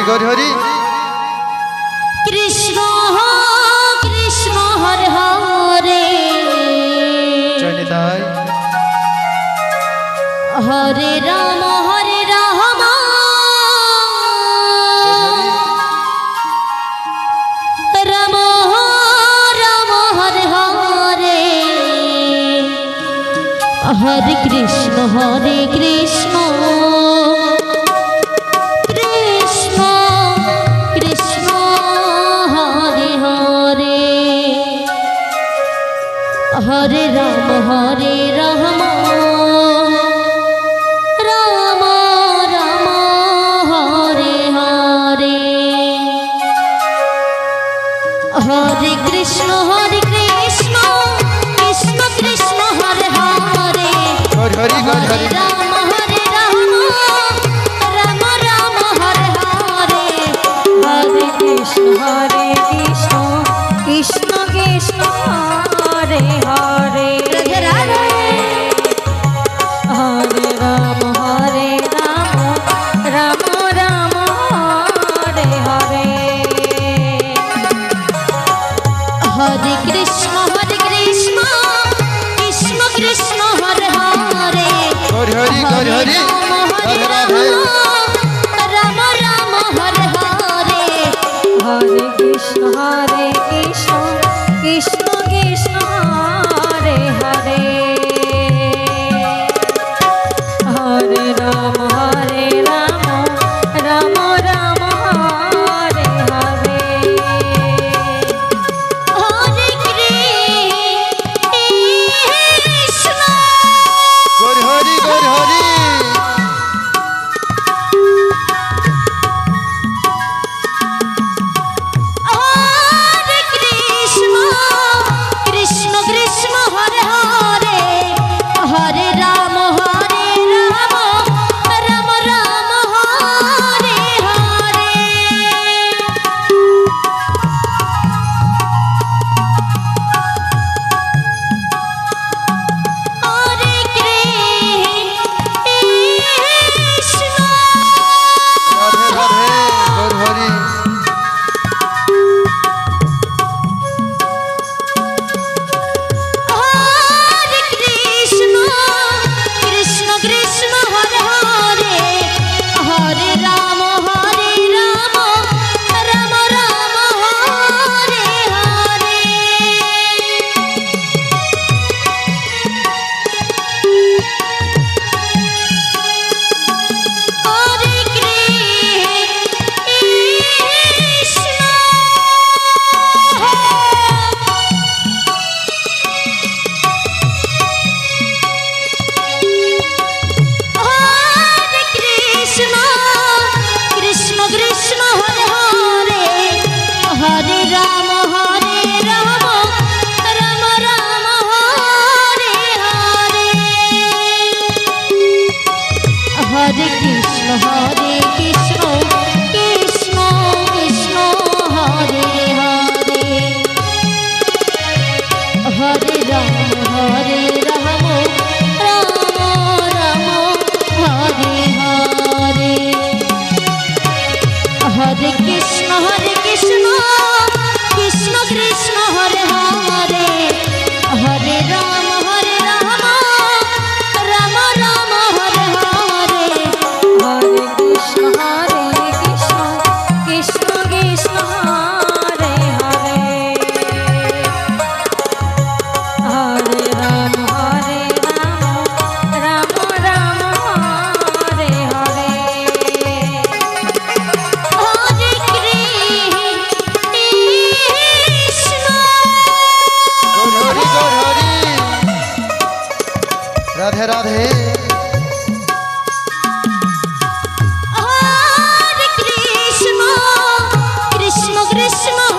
Hari Gaur Hari Krishna Krishna Hare Hare चैनिताय Hare Ram Ram Ram Hare Hare Hare Krishna Krishna Krishna Hare Hare Hare Ram Ram Ram Hare Hare Hare Krishna Krishna Krishna Hare Hare Gaur Hari Gaur Hari Ram Ram Ram Hare Hare Hare Krishna Krishna Krishna Hare Hare Radhe Radhe Hare Ram Ram Ram Hare Hare Hare Krishna Krishna Krishna Hare Hare Gaur Hari Gaur Hari Radhe Radhe Ram Ram Hare Hare Hare Krishna Krishna Krishna Hare Hare Hare Ram Ram Ram Hare Hare Hare Krishna Gaur Hari Gaur Hari Hare Krishna Krishna Krishna Hare Hare Hare Ram Ram Ram Hare Hare Hare Krishna Radhe Radhe Gaur Hari Hare Krishna Krishna Krishna Hare Hare Hare Ram Ram Ram Hare Hare Hare Krishna Hare Krishna Krishna Krishna Hare Hare Hare Ram Ram Ram Hare Hare Hare Krishna Krishna Krishna Hare Hare Hare Ram Ram Ram Hare Hare Hare Krishna Krishna Krishna Hare Hare Hare Ram Ram Ram Hare Hare Hare Krishna Krishna Krishna Hare Hare Hare Ram Ram Ram Hare Hare Hare Krishna Gaur Hari Gaur Hari Radhe Radhe